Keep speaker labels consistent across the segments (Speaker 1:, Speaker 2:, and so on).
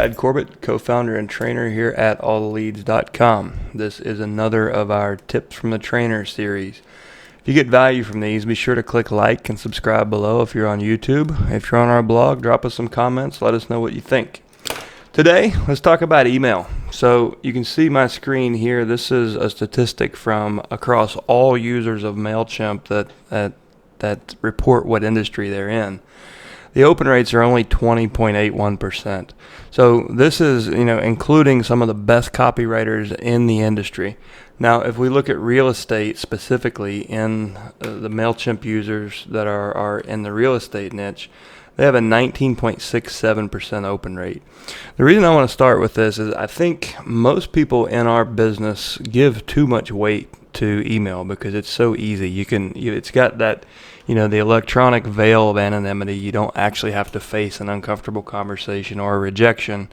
Speaker 1: Chad Corbett, co-founder and trainer here at alltheleads.com. This is another of our Tips from the Trainer series. If you get value from these, be sure to click like and subscribe below if you're on YouTube. If you're on our blog, drop us some comments. Let us know what you think. Today, let's talk about email. So you can see my screen here. This is a statistic from across all users of Mailchimp that report what industry they're in. The open rates are only 20.81%. So this is, including some of the best copywriters in the industry. Now, if we look at real estate specifically in the Mailchimp users that are in the real estate niche, they have a 19.67% open rate. The reason I want to start with this is I think most people in our business give too much weight to email because it's so easy. It's got that, the electronic veil of anonymity. You don't actually have to face an uncomfortable conversation or a rejection.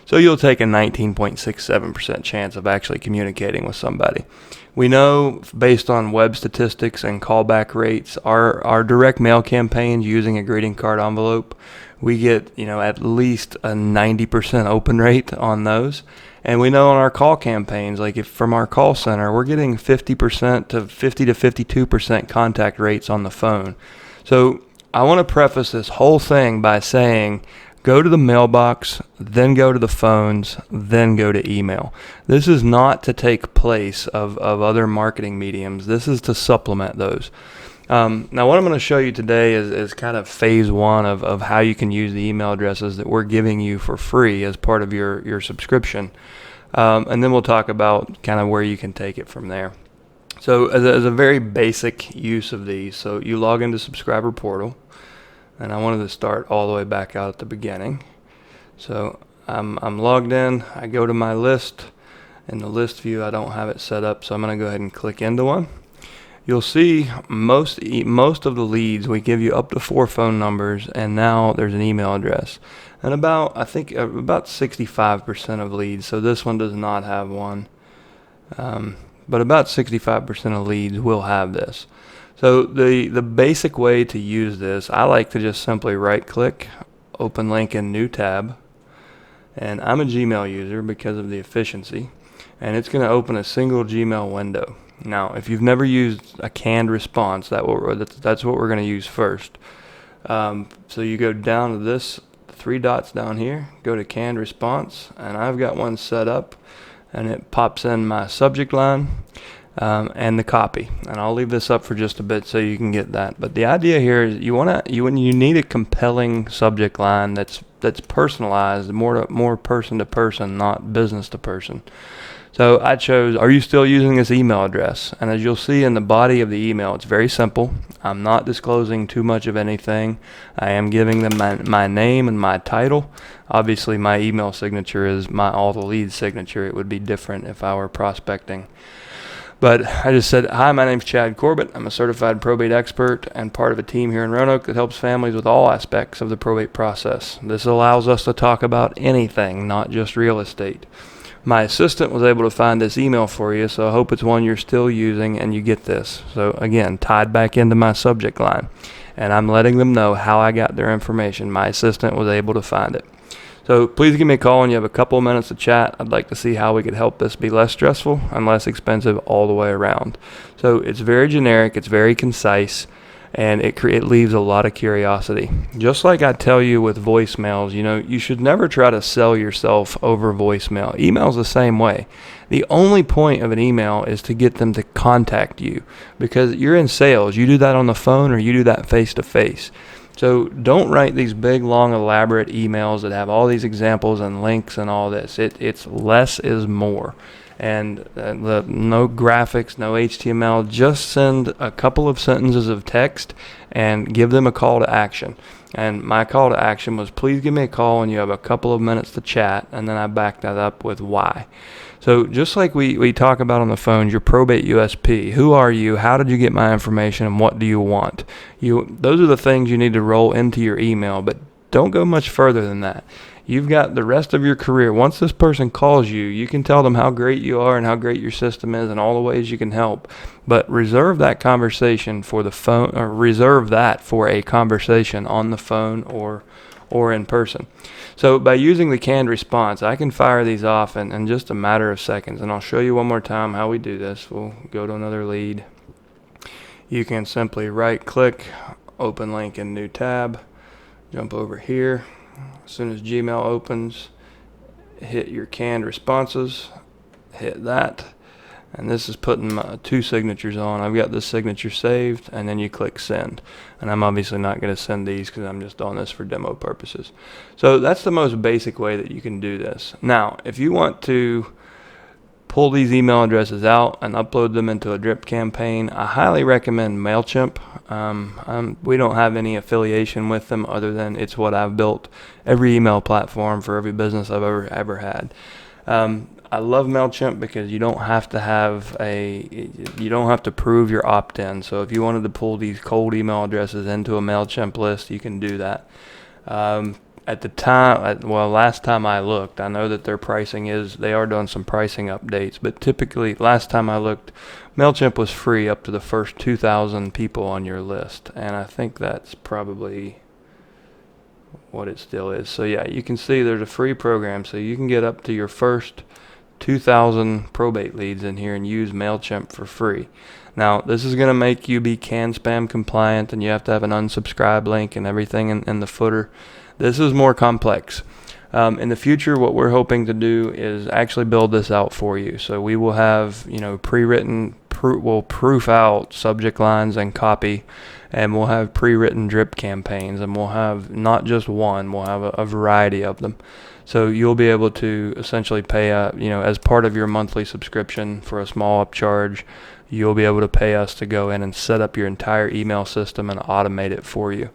Speaker 1: So you'll take a 19.67% chance of actually communicating with somebody. We know based on web statistics and callback rates, our direct mail campaigns using a greeting card envelope, we get, at least a 90% open rate on those. And we know on our call campaigns, like if from our call center, we're getting 50% to 50 to 52% contact rates on the phone. So I want to preface this whole thing by saying, go to the mailbox, then go to the phones, then go to email. This is not to take place of other marketing mediums. This is to supplement those. Now, what I'm going to show you today is kind of phase one of how you can use the email addresses that we're giving you for free as part of your subscription. And then we'll talk about kind of where you can take it from there. So as a very basic use of these, so you log into Subscriber Portal. And I wanted to start all the way back out at the beginning. So I'm logged in. I go to my list. In the list view, I don't have it set up, so I'm going to go ahead and click into one. You'll see most of the leads, we give you up to 4 phone numbers, and now there's an email address. And about 65% of leads, so this one does not have one, but about 65% of leads will have this. So the basic way to use this, I like to just simply right-click, open link in new tab, and I'm a Gmail user because of the efficiency, and it's going to open a single Gmail window. Now, if you've never used a canned response, that's what we're going to use first. So you go down to this 3 dots down here, go to canned response, and I've got one set up, and it pops in my subject line and the copy. And I'll leave this up for just a bit so you can get that. But the idea here is you need a compelling subject line that's personalized, more person to person, not business to person. So I chose, are you still using this email address? And as you'll see in the body of the email, it's very simple. I'm not disclosing too much of anything. I am giving them my name and my title. Obviously, my email signature is my All the Leads signature. It would be different if I were prospecting. But I just said, hi, my name's Chad Corbett. I'm a certified probate expert and part of a team here in Roanoke that helps families with all aspects of the probate process. This allows us to talk about anything, not just real estate. My assistant was able to find this email for you, so I hope it's one you're still using and you get this. So again, tied back into my subject line. And I'm letting them know how I got their information. My assistant was able to find it. So please give me a call when you have a couple of minutes to chat. I'd like to see how we could help this be less stressful and less expensive all the way around. So it's very generic, it's very concise, and it leaves a lot of curiosity. Just like I tell you with voicemails, you should never try to sell yourself over voicemail. Email's the same way. The only point of an email is to get them to contact you because you're in sales. You do that on the phone or you do that face-to-face. So don't write these big, long, elaborate emails that have all these examples and links and all this. It's less is more. And no graphics, no HTML, just send a couple of sentences of text and give them a call to action. And my call to action was, please give me a call when you have a couple of minutes to chat, and then I back that up with why. So just like we talk about on the phone, your probate USP, who are you, how did you get my information, and what do you want? Those are the things you need to roll into your email, but don't go much further than that. You've got the rest of your career. Once this person calls you, you can tell them how great you are and how great your system is and all the ways you can help. But reserve that conversation for the phone, or reserve that for a conversation on the phone or or in person. So by using the canned response, I can fire these off in just a matter of seconds. And I'll show you one more time how we do this. We'll go to another lead. You can simply right click, open link in new tab, jump over here. As soon as Gmail opens, hit your canned responses, hit that. And this is putting my 2 signatures on. I've got this signature saved, and then you click send. And I'm obviously not going to send these because I'm just on this for demo purposes. So that's the most basic way that you can do this. Now, if you want to pull these email addresses out and upload them into a drip campaign, I highly recommend Mailchimp. We don't have any affiliation with them other than it's what I've built every email platform for every business I've ever had. I love Mailchimp because you don't have to prove your opt-in. So if you wanted to pull these cold email addresses into a Mailchimp list, you can do that. At the time, last time I looked, I know that their pricing they are doing some pricing updates, but typically last time I looked, Mailchimp was free up to the first 2,000 people on your list, and I think that's probably what it still is. So yeah, you can see there's a free program, so you can get up to your first 2,000 probate leads in here and use Mailchimp for free. Now, this is going to make you be canned spam compliant, and you have to have an unsubscribe link and everything in the footer. This is more complex. In the future, what we're hoping to do is actually build this out for you. So we will have, pre-written, we'll proof out subject lines and copy, and we'll have pre-written drip campaigns, and we'll have not just one, we'll have a variety of them. So you'll be able to essentially pay, as part of your monthly subscription for a small upcharge, you'll be able to pay us to go in and set up your entire email system and automate it for you.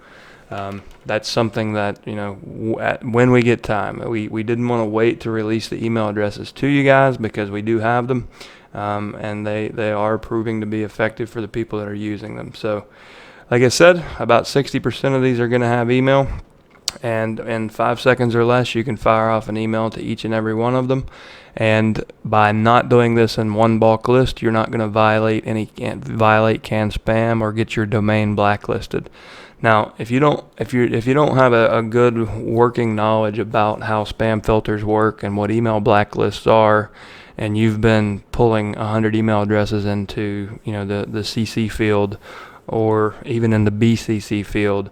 Speaker 1: That's something that, when we get time, we didn't want to wait to release the email addresses to you guys because we do have them, and they are proving to be effective for the people that are using them. So like I said, about 60% of these are going to have email, and in 5 seconds or less, you can fire off an email to each and every one of them. And by not doing this in one bulk list, you're not going to violate canned spam or get your domain blacklisted. Now, if you don't have a good working knowledge about how spam filters work and what email blacklists are, and you've been pulling 100 email addresses into the CC field or even in the BCC field,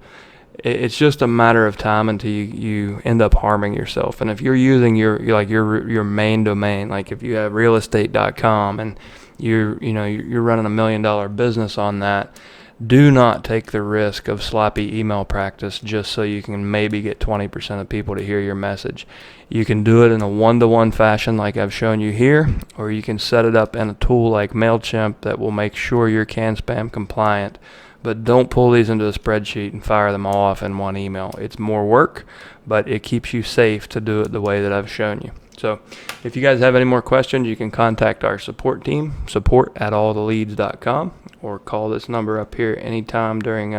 Speaker 1: it's just a matter of time until you end up harming yourself. And if you're using your main domain, like if you have realestate.com and you're running $1 million business on that, do not take the risk of sloppy email practice just so you can maybe get 20% of people to hear your message. You can do it in a one-to-one fashion like I've shown you here, or you can set it up in a tool like Mailchimp that will make sure you're canned spam compliant. But don't pull these into a spreadsheet and fire them all off in one email. It's more work, but it keeps you safe to do it the way that I've shown you. So if you guys have any more questions, you can contact our support team, support@alltheleads.com, or call this number up here anytime during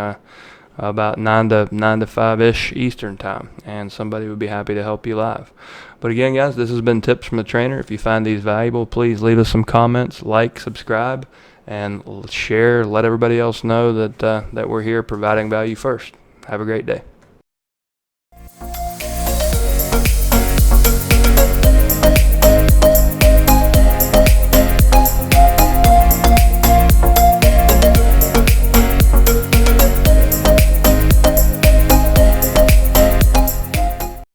Speaker 1: about 9 to 5-ish Eastern time, and somebody would be happy to help you live. But again, guys, this has been Tips from the Trainer. If you find these valuable, please leave us some comments, like, subscribe, and share. Let everybody else know that we're here providing value first. Have a great day.